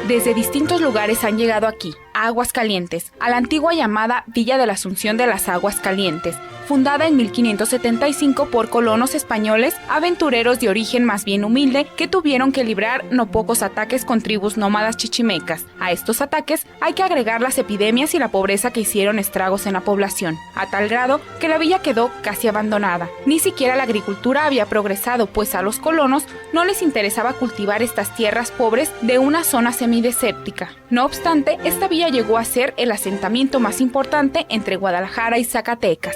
Desde distintos lugares han llegado aquí, a Aguascalientes, a la antigua llamada Villa de la Asunción de las Aguas Calientes, fundada en 1575 por colonos españoles, aventureros de origen más bien humilde, que tuvieron que librar no pocos ataques con tribus nómadas chichimecas. A estos ataques hay que agregar las epidemias y la pobreza que hicieron estragos en la población, a tal grado que la villa quedó casi abandonada. Ni siquiera la agricultura había progresado, pues a los colonos no les interesaba cultivar estas tierras pobres de una zona semidesértica. No obstante, esta villa llegó a ser el asentamiento más importante entre Guadalajara y Zacatecas.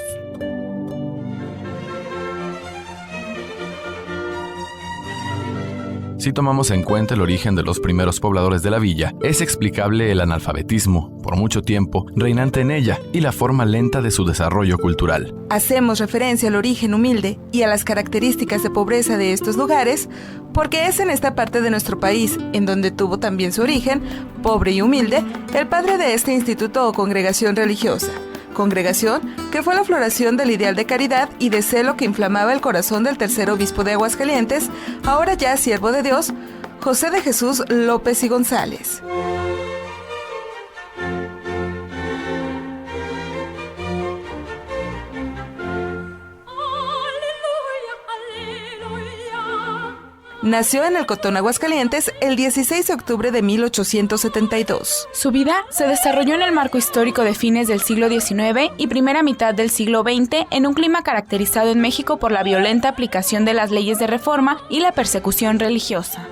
Si tomamos en cuenta el origen de los primeros pobladores de la villa, es explicable el analfabetismo, por mucho tiempo, reinante en ella, y la forma lenta de su desarrollo cultural. Hacemos referencia al origen humilde y a las características de pobreza de estos lugares, porque es en esta parte de nuestro país, en donde tuvo también su origen, pobre y humilde, el padre de este instituto o congregación religiosa. Congregación que fue la floración del ideal de caridad y de celo que inflamaba el corazón del tercer obispo de Aguascalientes, ahora ya siervo de Dios, José de Jesús López y González. Nació en el Cotón, Aguascalientes, el 16 de octubre de 1872. Su vida se desarrolló en el marco histórico de fines del siglo XIX y primera mitad del siglo XX, en un clima caracterizado en México por la violenta aplicación de las leyes de reforma y la persecución religiosa.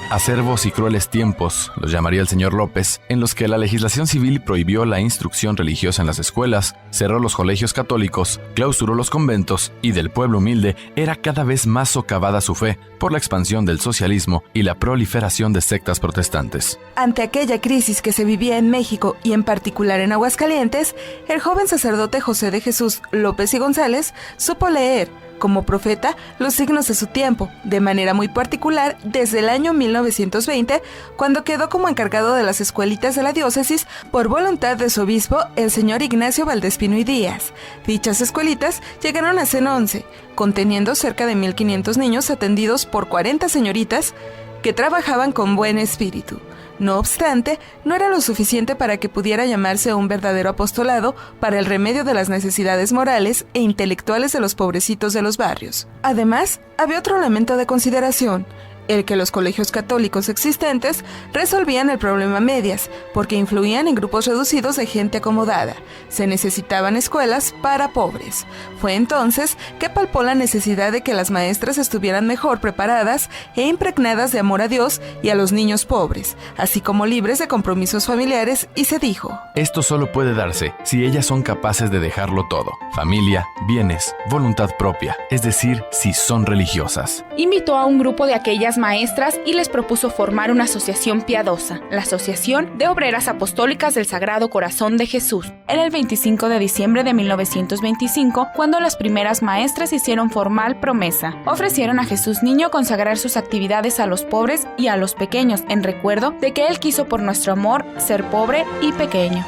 Acervos y crueles tiempos, los llamaría el señor López, en los que la legislación civil prohibió la instrucción religiosa en las escuelas, cerró los colegios católicos, clausuró los conventos y del pueblo humilde era cada vez más socavada su fe por la expansión del socialismo y la proliferación de sectas protestantes. Ante aquella crisis que se vivía en México y en particular en Aguascalientes, el joven sacerdote José de Jesús López y González supo leer, como profeta, los signos de su tiempo, de manera muy particular desde el año 1920, cuando quedó como encargado de las escuelitas de la diócesis por voluntad de su obispo, el señor Ignacio Valdespino y Díaz. Dichas escuelitas llegaron a ser 11, conteniendo cerca de 1,500 niños atendidos por 40 señoritas que trabajaban con buen espíritu. No obstante, no era lo suficiente para que pudiera llamarse un verdadero apostolado para el remedio de las necesidades morales e intelectuales de los pobrecitos de los barrios. Además, había otro elemento de consideración, el que los colegios católicos existentes resolvían el problema a medias, porque influían en grupos reducidos de gente acomodada. Se necesitaban escuelas para pobres. Fue entonces que palpó la necesidad de que las maestras estuvieran mejor preparadas e impregnadas de amor a Dios y a los niños pobres, así como libres de compromisos familiares, y se dijo: esto solo puede darse si ellas son capaces de dejarlo todo: familia, bienes, voluntad propia, es decir, si son religiosas. Invitó a un grupo de aquellas maestras y les propuso formar una asociación piadosa, la Asociación de Obreras Apostólicas del Sagrado Corazón de Jesús. Era el 25 de diciembre de 1925 cuando las primeras maestras hicieron formal promesa. Ofrecieron a Jesús Niño consagrar sus actividades a los pobres y a los pequeños, en recuerdo de que Él quiso por nuestro amor ser pobre y pequeño.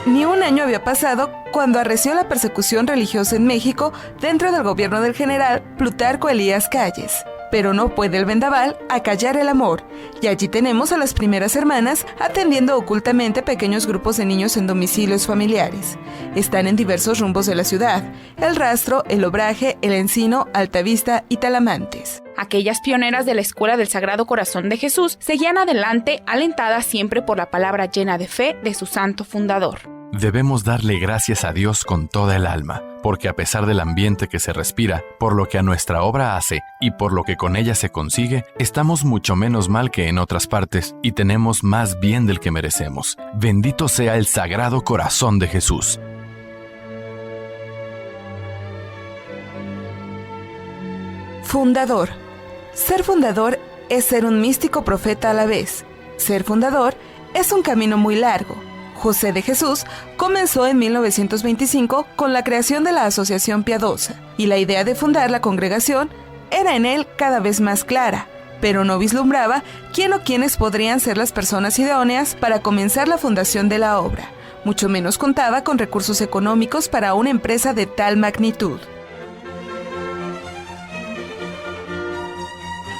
Ni un año había pasado cuando arreció la persecución religiosa en México dentro del gobierno del general Plutarco Elías Calles. Pero no puede el vendaval acallar el amor, y allí tenemos a las primeras hermanas atendiendo ocultamente pequeños grupos de niños en domicilios familiares. Están en diversos rumbos de la ciudad: El Rastro, El Obraje, El Encino, Altavista y Talamantes. Aquellas pioneras de la Escuela del Sagrado Corazón de Jesús seguían adelante, alentadas siempre por la palabra llena de fe de su santo fundador. Debemos darle gracias a Dios con toda el alma, porque a pesar del ambiente que se respira, por lo que a nuestra obra hace y por lo que con ella se consigue, estamos mucho menos mal que en otras partes y tenemos más bien del que merecemos. Bendito sea el Sagrado Corazón de Jesús. Fundador. Ser fundador es ser un místico profeta a la vez. Ser fundador es un camino muy largo. José de Jesús comenzó en 1925 con la creación de la Asociación Piadosa, y la idea de fundar la congregación era en él cada vez más clara, pero no vislumbraba quién o quiénes podrían ser las personas idóneas para comenzar la fundación de la obra. Mucho menos contaba con recursos económicos para una empresa de tal magnitud.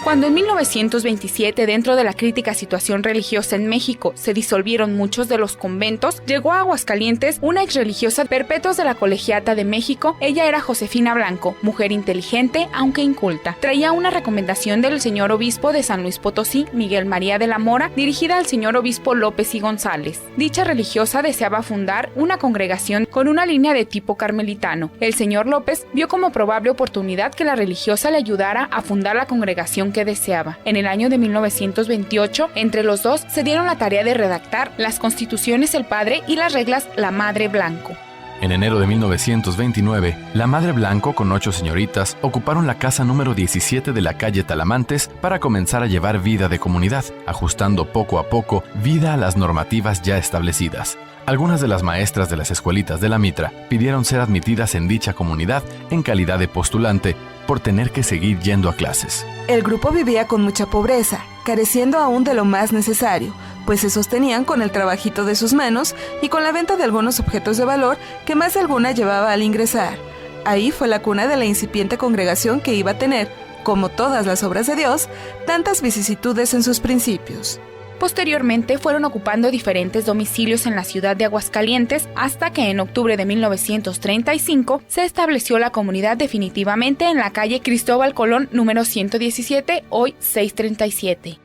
Cuando en 1927, dentro de la crítica situación religiosa en México, se disolvieron muchos de los conventos, llegó a Aguascalientes una exreligiosa perpetua de la Colegiata de México. Ella era Josefina Blanco, mujer inteligente, aunque inculta. Traía una recomendación del señor obispo de San Luis Potosí, Miguel María de la Mora, dirigida al señor obispo López y González. Dicha religiosa deseaba fundar una congregación con una línea de tipo carmelitano. El señor López vio como probable oportunidad que la religiosa le ayudara a fundar la congregación que deseaba. En el año de 1928, entre los dos se dieron la tarea de redactar las constituciones el padre y las reglas la madre Blanco. En enero de 1929, la Madre Blanco con 8 señoritas ocuparon la casa número 17 de la calle Talamantes para comenzar a llevar vida de comunidad, ajustando poco a poco vida a las normativas ya establecidas. Algunas de las maestras de las escuelitas de la Mitra pidieron ser admitidas en dicha comunidad en calidad de postulante por tener que seguir yendo a clases. El grupo vivía con mucha pobreza, careciendo aún de lo más necesario, pues se sostenían con el trabajito de sus manos y con la venta de algunos objetos de valor que más de alguna llevaba al ingresar. Ahí fue la cuna de la incipiente congregación que iba a tener, como todas las obras de Dios, tantas vicisitudes en sus principios. Posteriormente fueron ocupando diferentes domicilios en la ciudad de Aguascalientes hasta que en octubre de 1935 se estableció la comunidad definitivamente en la calle Cristóbal Colón número 117, hoy 637.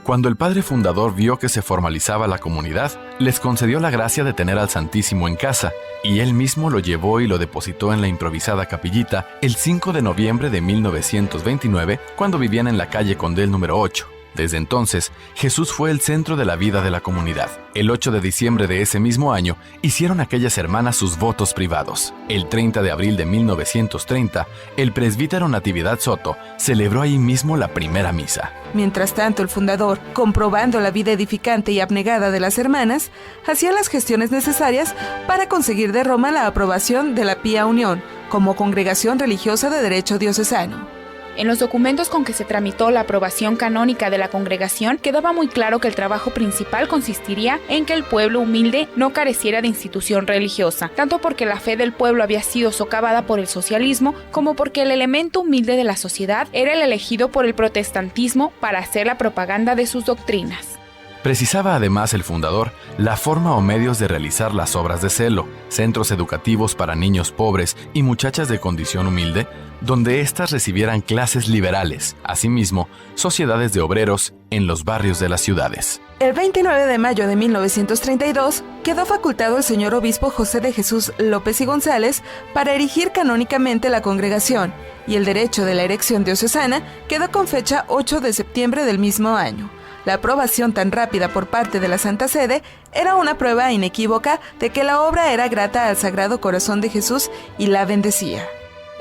Cuando el padre fundador vio que se formalizaba la comunidad, les concedió la gracia de tener al Santísimo en casa, y él mismo lo llevó y lo depositó en la improvisada capillita el 5 de noviembre de 1929, cuando vivían en la calle Condel número 8. Desde entonces, Jesús fue el centro de la vida de la comunidad. El 8 de diciembre de ese mismo año, hicieron aquellas hermanas sus votos privados. El 30 de abril de 1930, el presbítero Natividad Soto celebró ahí mismo la primera misa. Mientras tanto, el fundador, comprobando la vida edificante y abnegada de las hermanas, hacía las gestiones necesarias para conseguir de Roma la aprobación de la Pía Unión como congregación religiosa de derecho diocesano. En los documentos con que se tramitó la aprobación canónica de la congregación, quedaba muy claro que el trabajo principal consistiría en que el pueblo humilde no careciera de institución religiosa, tanto porque la fe del pueblo había sido socavada por el socialismo, como porque el elemento humilde de la sociedad era el elegido por el protestantismo para hacer la propaganda de sus doctrinas. Precisaba además el fundador la forma o medios de realizar las obras de celo, centros educativos para niños pobres y muchachas de condición humilde, donde éstas recibieran clases liberales, asimismo, sociedades de obreros en los barrios de las ciudades. El 29 de mayo de 1932 quedó facultado el señor obispo José de Jesús López y González para erigir canónicamente la congregación, y el derecho de la erección diocesana quedó con fecha 8 de septiembre del mismo año. La aprobación tan rápida por parte de la Santa Sede era una prueba inequívoca de que la obra era grata al Sagrado Corazón de Jesús y la bendecía.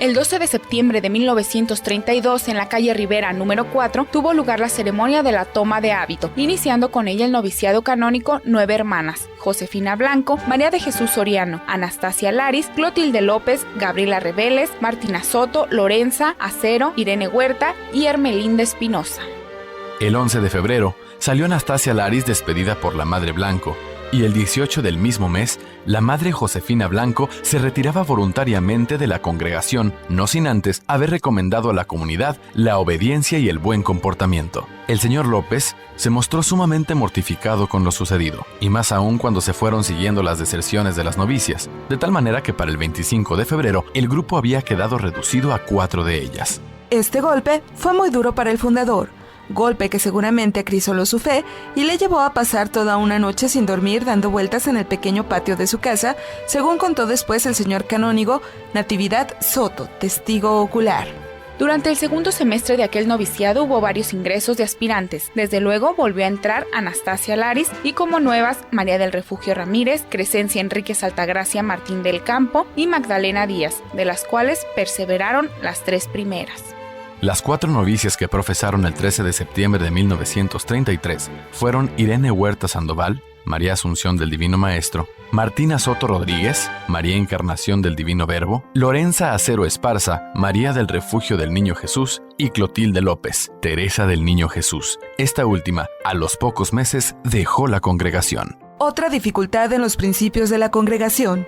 El 12 de septiembre de 1932, en la calle Rivera número 4, tuvo lugar la ceremonia de la toma de hábito, iniciando con ella el noviciado canónico 9 hermanas: Josefina Blanco, María de Jesús Soriano, Anastasia Laris, Clotilde López, Gabriela Reveles, Martina Soto, Lorenza Acero, Irene Huerta y Hermelinda Espinosa. El 11 de febrero salió Anastasia Laris despedida por la Madre Blanco, y el 18 del mismo mes, la Madre Josefina Blanco se retiraba voluntariamente de la congregación, no sin antes haber recomendado a la comunidad la obediencia y el buen comportamiento. El señor López se mostró sumamente mortificado con lo sucedido, y más aún cuando se fueron siguiendo las deserciones de las novicias, de tal manera que para el 25 de febrero el grupo había quedado reducido a 4 de ellas. Este golpe fue muy duro para el fundador, golpe que seguramente acrisoló su fe y le llevó a pasar toda una noche sin dormir dando vueltas en el pequeño patio de su casa, según contó después el señor canónigo Natividad Soto, testigo ocular. Durante el segundo semestre de aquel noviciado hubo varios ingresos de aspirantes. Desde luego volvió a entrar Anastasia Laris y como nuevas María del Refugio Ramírez, Crescencia Enríquez Altagracia Martín del Campo y Magdalena Díaz, de las cuales perseveraron las 3 primeras. Las 4 novicias que profesaron el 13 de septiembre de 1933 fueron Irene Huerta Sandoval, María Asunción del Divino Maestro, Martina Soto Rodríguez, María Encarnación del Divino Verbo, Lorenza Acero Esparza, María del Refugio del Niño Jesús y Clotilde López, Teresa del Niño Jesús. Esta última, a los pocos meses, dejó la congregación. Otra dificultad en los principios de la congregación.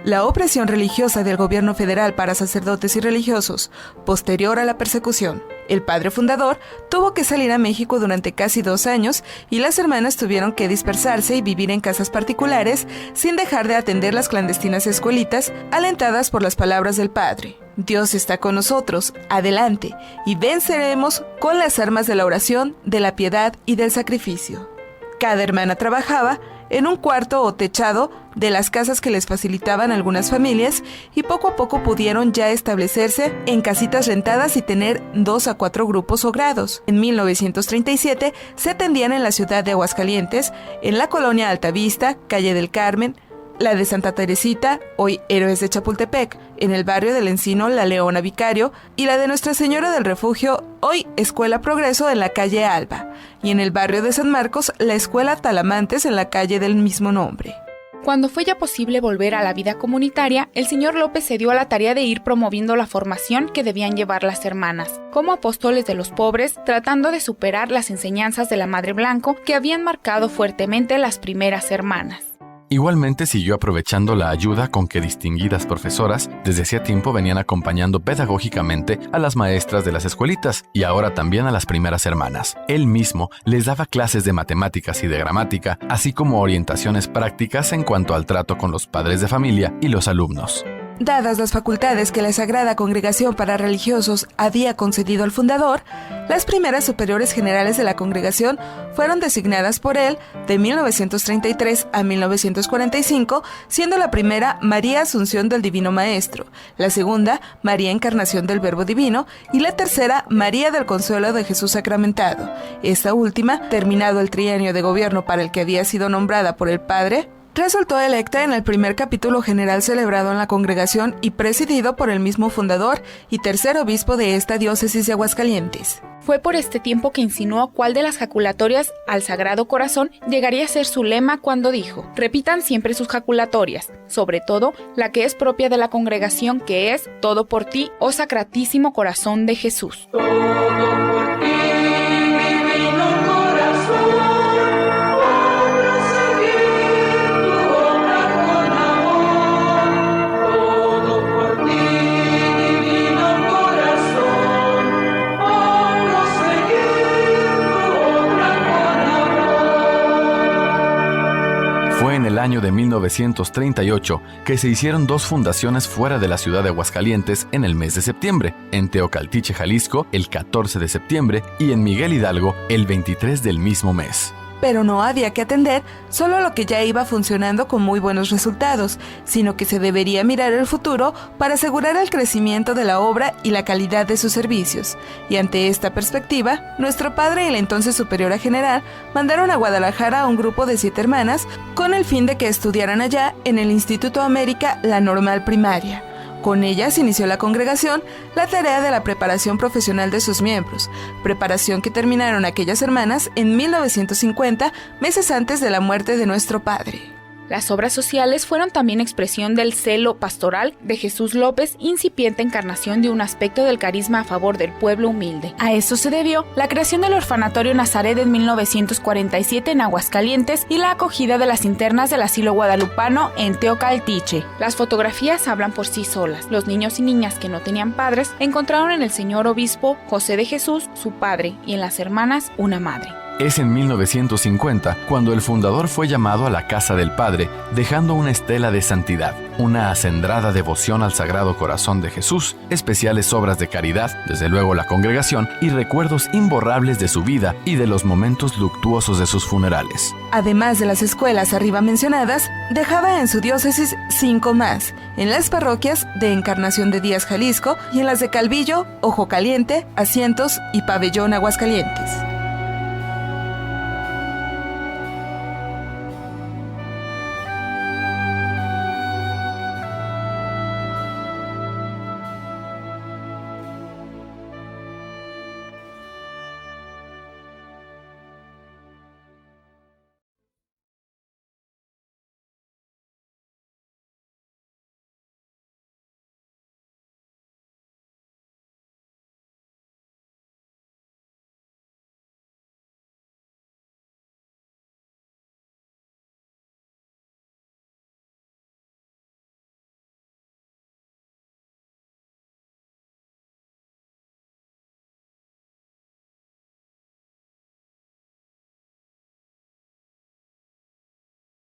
La opresión religiosa del gobierno federal para sacerdotes y religiosos, posterior a la persecución. El padre fundador tuvo que salir a México durante casi 2 años y las hermanas tuvieron que dispersarse y vivir en casas particulares sin dejar de atender las clandestinas escuelitas alentadas por las palabras del padre. Dios está con nosotros, adelante, y venceremos con las armas de la oración, de la piedad y del sacrificio. Cada hermana trabajaba en un cuarto o techado de las casas que les facilitaban algunas familias y poco a poco pudieron ya establecerse en casitas rentadas y tener 2 a 4 grupos o grados. En 1937 se atendían en la ciudad de Aguascalientes, en la colonia Altavista, calle del Carmen, la de Santa Teresita, hoy Héroes de Chapultepec, en el barrio del Encino, La Leona Vicario, y la de Nuestra Señora del Refugio, hoy Escuela Progreso, en la calle Alba, y en el barrio de San Marcos, la Escuela Talamantes, en la calle del mismo nombre. Cuando fue ya posible volver a la vida comunitaria, el señor López se dio a la tarea de ir promoviendo la formación que debían llevar las hermanas, como apóstoles de los pobres, tratando de superar las enseñanzas de la Madre Blanco que habían marcado fuertemente las primeras hermanas. Igualmente siguió aprovechando la ayuda con que distinguidas profesoras desde hacía tiempo venían acompañando pedagógicamente a las maestras de las escuelitas y ahora también a las primeras hermanas. Él mismo les daba clases de matemáticas y de gramática, así como orientaciones prácticas en cuanto al trato con los padres de familia y los alumnos. Dadas las facultades que la Sagrada Congregación para Religiosos había concedido al fundador, las primeras superiores generales de la congregación fueron designadas por él de 1933 a 1945, siendo la primera María Asunción del Divino Maestro, la segunda María Encarnación del Verbo Divino y la tercera María del Consuelo de Jesús Sacramentado. Esta última, terminado el trienio de gobierno para el que había sido nombrada por el padre, resultó electa en el primer capítulo general celebrado en la congregación y presidido por el mismo fundador y tercer obispo de esta diócesis de Aguascalientes. Fue por este tiempo que insinuó cuál de las jaculatorias al Sagrado Corazón llegaría a ser su lema cuando dijo: repitan siempre sus jaculatorias, sobre todo la que es propia de la congregación, que es todo por ti, oh Sacratísimo Corazón de Jesús. Todo por ti, divino corazón. Fue en el año de 1938 que se hicieron 2 fundaciones fuera de la ciudad de Aguascalientes en el mes de septiembre, en Teocaltiche, Jalisco, el 14 de septiembre y en Miguel Hidalgo, el 23 del mismo mes. Pero no había que atender solo lo que ya iba funcionando con muy buenos resultados, sino que se debería mirar el futuro para asegurar el crecimiento de la obra y la calidad de sus servicios. Y ante esta perspectiva, nuestro padre y la entonces superiora general mandaron a Guadalajara a un grupo de 7 hermanas con el fin de que estudiaran allá en el Instituto América la normal primaria. Con ellas inició la congregación la tarea de la preparación profesional de sus miembros, preparación que terminaron aquellas hermanas en 1950, meses antes de la muerte de nuestro padre. Las obras sociales fueron también expresión del celo pastoral de Jesús López, incipiente encarnación de un aspecto del carisma a favor del pueblo humilde. A eso se debió la creación del Orfanatorio Nazaret en 1947 en Aguascalientes y la acogida de las internas del Asilo Guadalupano en Teocaltiche. Las fotografías hablan por sí solas. Los niños y niñas que no tenían padres encontraron en el señor obispo José de Jesús su padre y en las hermanas una madre. Es en 1950 cuando el fundador fue llamado a la casa del Padre, dejando una estela de santidad, una acendrada devoción al Sagrado Corazón de Jesús, especiales obras de caridad, desde luego la congregación, y recuerdos imborrables de su vida y de los momentos luctuosos de sus funerales. Además de las escuelas arriba mencionadas, dejaba en su diócesis 5 más, en las parroquias de Encarnación de Díaz, Jalisco, y en las de Calvillo, Ojo Caliente, Asientos y Pabellón, Aguascalientes.